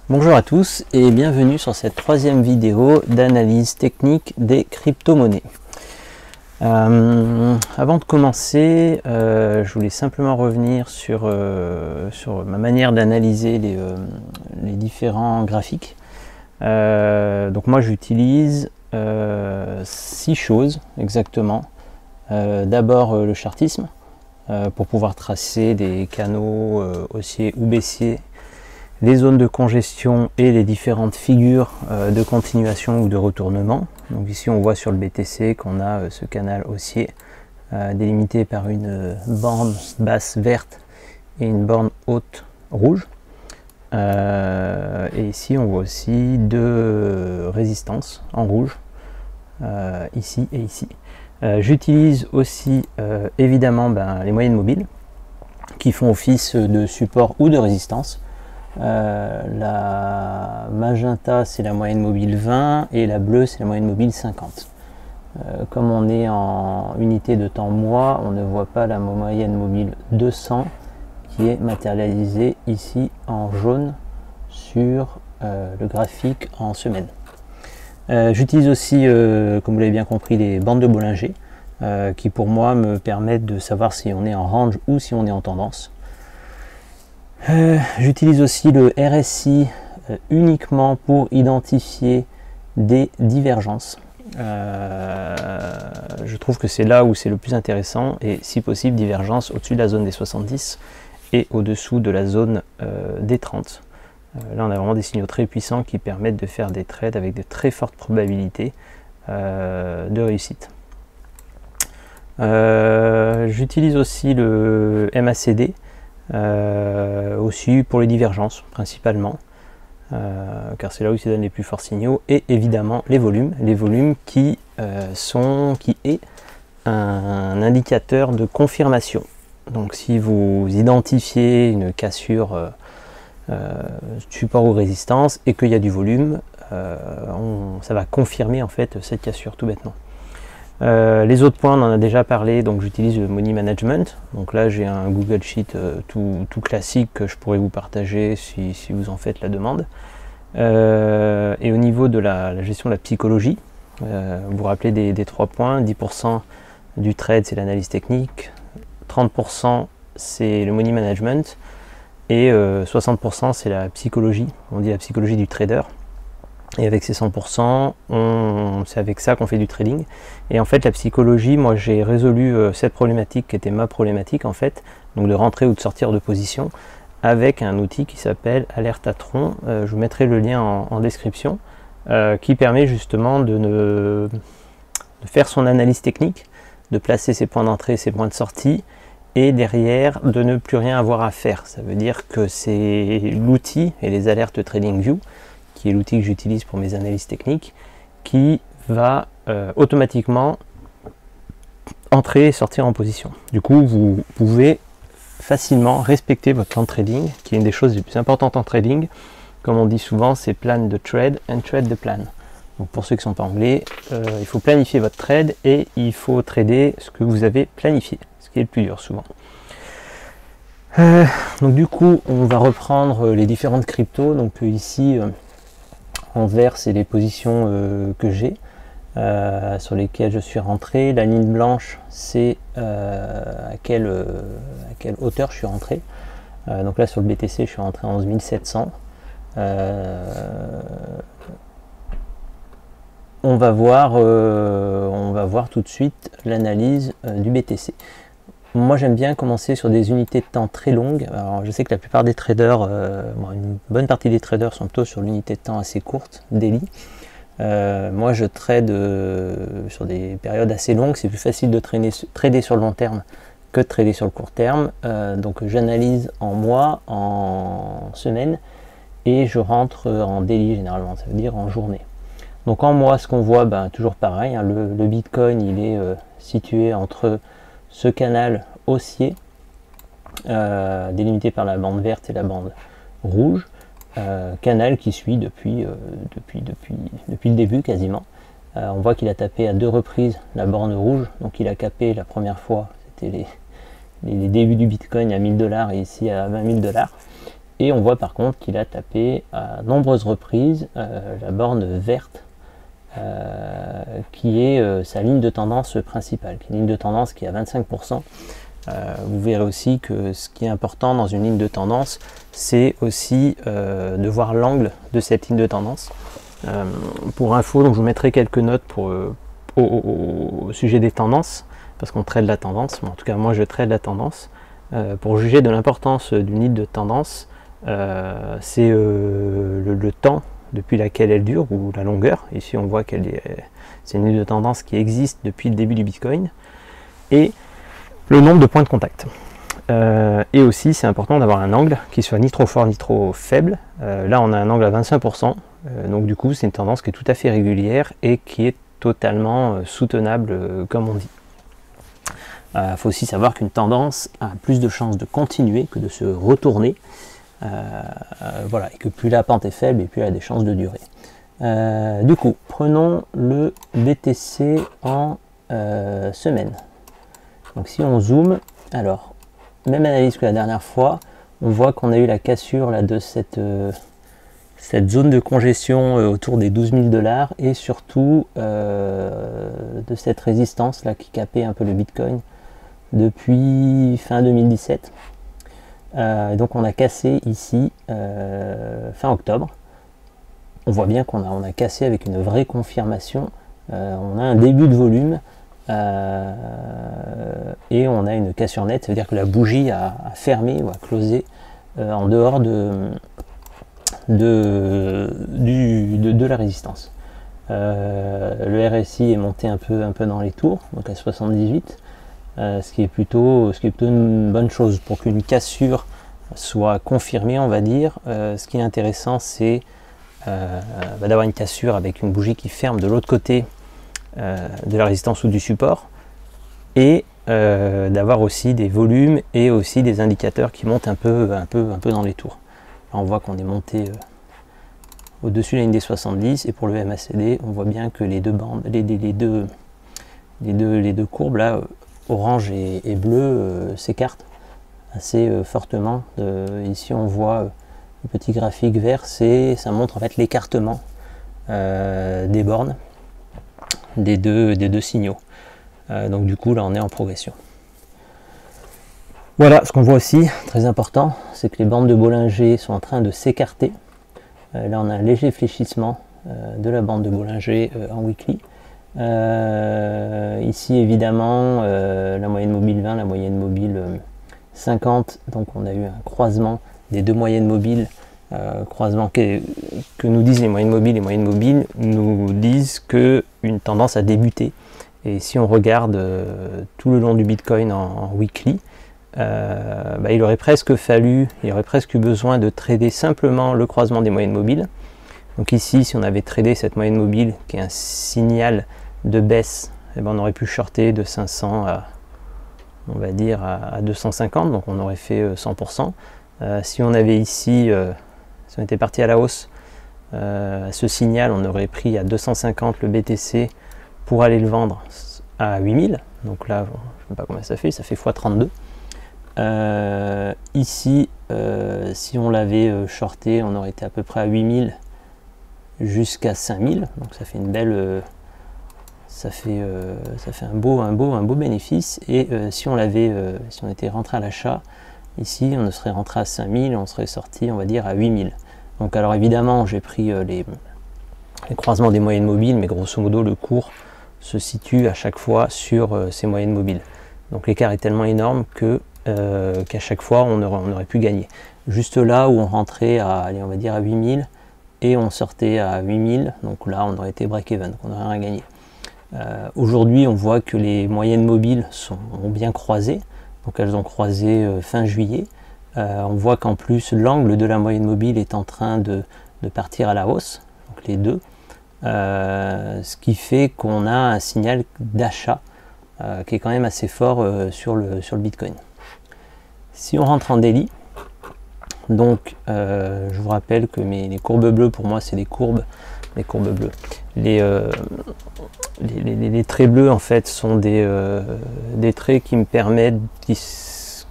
Bonjour à tous et bienvenue sur cette troisième vidéo d'analyse technique des crypto-monnaies. Avant de commencer, je voulais simplement revenir sur ma manière d'analyser les différents graphiques. Donc moi j'utilise 6 choses exactement. D'abord le chartisme pour pouvoir tracer des canaux haussiers ou baissiers, les zones de congestion et les différentes figures de continuation ou de retournement. Donc ici on voit sur le BTC qu'on a ce canal haussier délimité par une borne basse verte et une borne haute rouge. Et ici on voit aussi deux résistances en rouge, ici et ici. J'utilise aussi évidemment les moyennes mobiles qui font office de support ou de résistance. La magenta c'est la moyenne mobile 20 et la bleue c'est la moyenne mobile 50. Comme on est en unité de temps mois, on ne voit pas la moyenne mobile 200 qui est matérialisée ici en jaune sur le graphique en semaine. J'utilise aussi, comme vous l'avez bien compris, les bandes de Bollinger qui pour moi me permettent de savoir si on est en range ou si on est en tendance. J'utilise aussi le RSI uniquement pour identifier des divergences. Je trouve que c'est là où c'est le plus intéressant et si possible divergence au-dessus de la zone des 70 et au-dessous de la zone des 30. Là on a vraiment des signaux très puissants qui permettent de faire des trades avec de très fortes probabilités de réussite. J'utilise aussi le MACD aussi pour les divergences principalement, car c'est là où il se donne les plus forts signaux, et évidemment les volumes qui est un indicateur de confirmation. Donc si vous identifiez une cassure support ou résistance et qu'il y a du volume, ça va confirmer en fait cette cassure tout bêtement. Les autres points, on en a déjà parlé, donc j'utilise le Money Management. Donc là j'ai un Google Sheet tout classique que je pourrais vous partager si vous en faites la demande. Et au niveau de la gestion de la psychologie, vous vous rappelez des 3 points, 10% du trade c'est l'analyse technique, 30% c'est le Money Management et 60% c'est la psychologie, on dit la psychologie du trader. Et avec ces 100%, c'est avec ça qu'on fait du trading. Et en fait, la psychologie, moi j'ai résolu cette problématique qui était ma problématique en fait, donc de rentrer ou de sortir de position, avec un outil qui s'appelle Alertatron. Je vous mettrai le lien en description, qui permet justement de faire son analyse technique, de placer ses points d'entrée, ses points de sortie, et derrière de ne plus rien avoir à faire. Ça veut dire que c'est l'outil et les alertes TradingView, qui est l'outil que j'utilise pour mes analyses techniques, qui va automatiquement entrer et sortir en position. Du coup, vous pouvez facilement respecter votre plan de trading, qui est une des choses les plus importantes en trading. Comme on dit souvent, c'est plan the trade and trade the plan. Donc pour ceux qui ne sont pas anglais, il faut planifier votre trade et il faut trader ce que vous avez planifié, ce qui est le plus dur souvent. Donc du coup, on va reprendre les différentes cryptos. Donc ici, en vert, c'est les positions que j'ai, sur lesquelles je suis rentré. La ligne blanche, c'est à quelle hauteur je suis rentré. Donc là, sur le BTC, je suis rentré à 11 700. On va voir tout de suite l'analyse du BTC. Moi j'aime bien commencer sur des unités de temps très longues. Alors je sais que la plupart des traders, une bonne partie des traders sont plutôt sur l'unité de temps assez courte, daily. Moi je trade sur des périodes assez longues, c'est plus facile de trader sur le long terme que de trader sur le court terme. Donc j'analyse en mois, en semaine, et je rentre en daily généralement, ça veut dire en journée. Donc en mois, ce qu'on voit, toujours pareil, hein, le Bitcoin il est situé entre ce canal haussier délimité par la bande verte et la bande rouge, canal qui suit depuis le début quasiment. On voit qu'il a tapé à 2 reprises la borne rouge, donc il a capé la première fois, c'était les débuts du Bitcoin à 1000 $ et ici à 20 000 $. Et on voit par contre qu'il a tapé à nombreuses reprises la borne verte qui est sa ligne de tendance principale, qui est une ligne de tendance qui est à 25%. Vous verrez aussi que ce qui est important dans une ligne de tendance, c'est aussi de voir l'angle de cette ligne de tendance. Pour info, donc je vous mettrai quelques notes au sujet des tendances, parce qu'on traite la tendance, mais en tout cas moi je traite la tendance. Pour juger de l'importance d'une ligne de tendance, c'est le temps depuis laquelle elle dure, ou la longueur. Ici on voit c'est une ligne de tendance qui existe depuis le début du Bitcoin, et le nombre de points de contact. Et aussi c'est important d'avoir un angle qui soit ni trop fort ni trop faible. Là on a un angle à 25%, donc du coup c'est une tendance qui est tout à fait régulière et qui est totalement soutenable, comme on dit. Il faut aussi savoir qu'une tendance a plus de chances de continuer que de se retourner. Voilà, et que plus la pente est faible et plus elle a des chances de durer. Du coup, prenons le BTC en semaine. Donc si on zoome, alors, même analyse que la dernière fois, on voit qu'on a eu la cassure là, de cette zone de congestion autour des 12 000 $ et surtout de cette résistance là qui capait un peu le Bitcoin depuis fin 2017. Donc on a cassé ici fin octobre. On voit bien qu'on a cassé avec une vraie confirmation. On a un début de volume et on a une cassure nette, ça veut dire que la bougie a fermé ou a closé en dehors de la résistance. Le RSI est monté un peu dans les tours, donc à 78. Ce qui est plutôt une bonne chose pour qu'une cassure soit confirmée, on va dire. Ce qui est intéressant, c'est d'avoir une cassure avec une bougie qui ferme de l'autre côté de la résistance ou du support, et d'avoir aussi des volumes et aussi des indicateurs qui montent un peu dans les tours. Là, on voit qu'on est monté au-dessus de la ligne des 70, et pour le MACD, on voit bien que les deux bandes, les deux courbes là, orange et bleu, s'écartent assez fortement. Ici on voit le petit graphique vert, ça montre en fait l'écartement des bornes des deux signaux. Donc du coup là on est en progression. Voilà, ce qu'on voit aussi, très important, c'est que les bandes de Bollinger sont en train de s'écarter. Là on a un léger fléchissement de la bande de Bollinger en weekly. Ici évidemment la moyenne mobile 20, la moyenne mobile 50, donc on a eu un croisement des deux moyennes mobiles, croisement que nous disent les moyennes mobiles. Les moyennes mobiles nous disent que une tendance a débuté, et si on regarde tout le long du Bitcoin en weekly, il aurait presque eu besoin de trader simplement le croisement des moyennes mobiles. Donc ici, si on avait tradé cette moyenne mobile qui est un signal de baisse, on aurait pu shorter de 500 à, on va dire, à 250, donc on aurait fait 100%. Si on avait ici, si on était parti à la hausse, ce signal, on aurait pris à 250 le BTC pour aller le vendre à 8000. Donc là, je ne sais pas combien ça fait x32. Ici, si on l'avait shorté, on aurait été à peu près à 8000 jusqu'à 5000, donc ça fait une belle, ça fait un beau bénéfice. Et si on était rentré à l'achat ici, on serait rentré à 5000, on serait sorti, on va dire, à 8000. Donc alors évidemment j'ai pris les croisements des moyennes mobiles, mais grosso modo le cours se situe à chaque fois sur ces moyennes mobiles. Donc l'écart est tellement énorme que qu'à chaque fois on aurait pu gagner. Juste là où on rentrait à, allez, on va dire à 8000 et on sortait à 8000, donc là on aurait été break-even, donc on n'aurait rien gagné. Aujourd'hui on voit que les moyennes mobiles ont bien croisé, donc elles ont croisé fin juillet. On voit qu'en plus l'angle de la moyenne mobile est en train de partir à la hausse, donc les deux, ce qui fait qu'on a un signal d'achat qui est quand même assez fort sur le Bitcoin. Si on rentre en daily, donc je vous rappelle que les courbes bleues pour moi c'est les courbes bleues. Les traits bleus en fait sont des traits qui me permettent,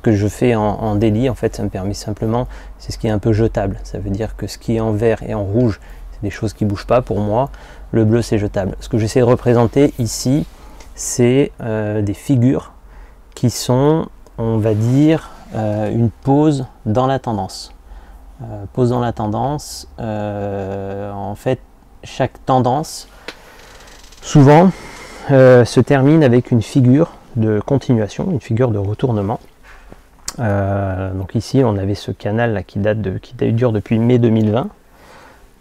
que que je fais en daily, en fait, ça me permet simplement, c'est ce qui est un peu jetable. Ça veut dire que ce qui est en vert et en rouge, c'est des choses qui ne bougent pas pour moi. Le bleu, c'est jetable. Ce que j'essaie de représenter ici, c'est des figures qui sont, on va dire, une pause dans la tendance. Pause dans la tendance, en fait, chaque tendance, souvent, se termine avec une figure de continuation, une figure de retournement. Donc ici, on avait ce canal là qui dure depuis mai 2020.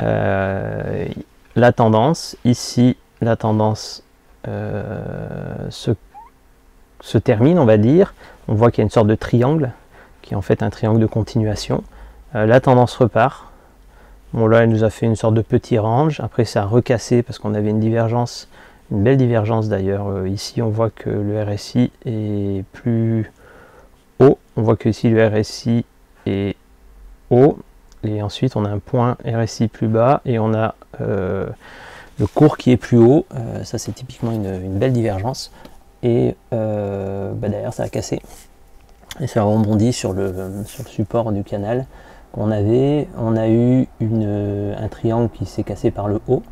La tendance, ici, la tendance se termine, on va dire. On voit qu'il y a une sorte de triangle, qui est en fait un triangle de continuation. La tendance repart. Bon, là, elle nous a fait une sorte de petit range. Après, ça a recassé parce qu'on avait une divergence, une belle divergence d'ailleurs. Ici, on voit que le RSI est plus haut. On voit que ici, le RSI est haut. Et ensuite, on a un point RSI plus bas et on a le cours qui est plus haut. Ça, c'est typiquement une belle divergence. Et d'ailleurs, ça a cassé. Et ça rebondit sur le support du canal qu'on avait. On a eu un triangle qui s'est cassé par le haut.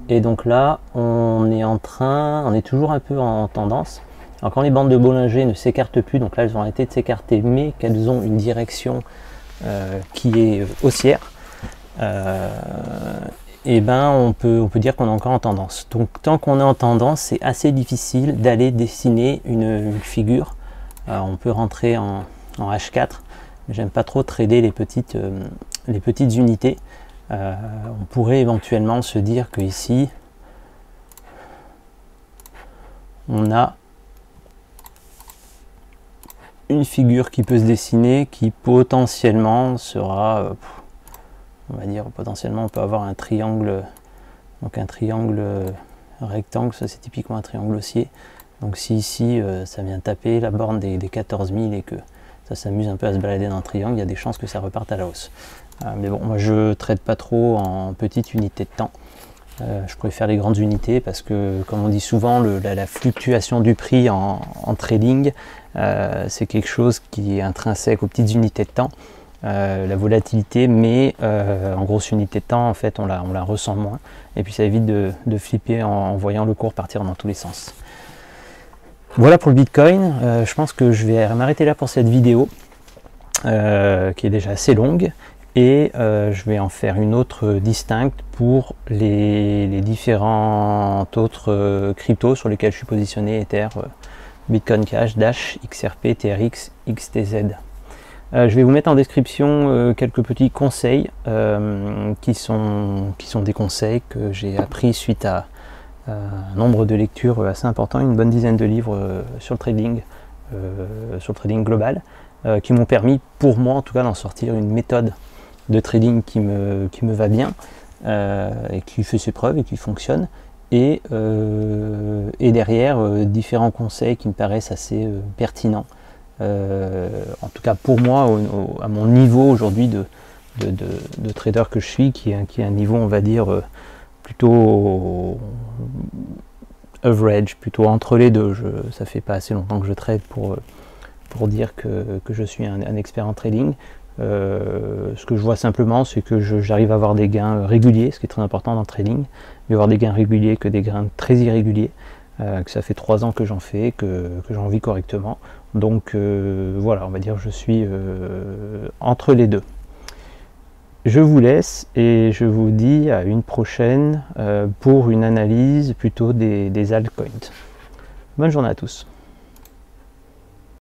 Et donc là, on est toujours un peu en tendance. Alors quand les bandes de Bollinger ne s'écartent plus, donc là elles ont arrêté de s'écarter, mais qu'elles ont une direction qui est haussière, et ben on peut dire qu'on est encore en tendance. Donc tant qu'on est en tendance, c'est assez difficile d'aller dessiner une figure. On peut rentrer en H4, mais j'aime pas trop trader les petites unités. On pourrait éventuellement se dire que ici on a une figure qui peut se dessiner, qui potentiellement sera, on va dire, potentiellement on peut avoir un triangle, donc un triangle rectangle, ça c'est typiquement un triangle haussier. Donc si ici ça vient taper la borne des 14 000 et que ça s'amuse un peu à se balader dans le triangle, il y a des chances que ça reparte à la hausse. Mais bon, moi je ne trade pas trop en petites unités de temps. Je préfère les grandes unités parce que, comme on dit souvent, la fluctuation du prix en trading, c'est quelque chose qui est intrinsèque aux petites unités de temps. La volatilité, mais en grosse unité de temps, en fait, on la ressent moins. Et puis ça évite de flipper en voyant le cours partir dans tous les sens. Voilà pour le Bitcoin. Je pense que je vais m'arrêter là pour cette vidéo, qui est déjà assez longue. Et je vais en faire une autre distincte pour les différentes autres cryptos sur lesquels je suis positionné, Ether, Bitcoin Cash, Dash, XRP, TRX, XTZ. Je vais vous mettre en description quelques petits conseils qui sont des conseils que j'ai appris suite à un nombre de lectures assez important, une bonne dizaine de livres sur le trading global, qui m'ont permis, pour moi en tout cas, d'en sortir une méthode de trading qui me va bien et qui fait ses preuves et qui fonctionne, et derrière différents conseils qui me paraissent assez pertinents, en tout cas pour moi à mon niveau aujourd'hui de trader que je suis, qui est un niveau, on va dire, plutôt average, plutôt entre les deux. Ça fait pas assez longtemps que je trade pour dire que je suis un expert en trading. Ce que je vois simplement, c'est que j'arrive à avoir des gains réguliers, ce qui est très important dans le trading, mais avoir des gains réguliers que des gains très irréguliers, que ça fait 3 ans que j'en fais, que j'en vis correctement. Donc voilà, on va dire que je suis entre les deux. Je vous laisse et je vous dis à une prochaine pour une analyse plutôt des altcoins. Bonne journée à tous.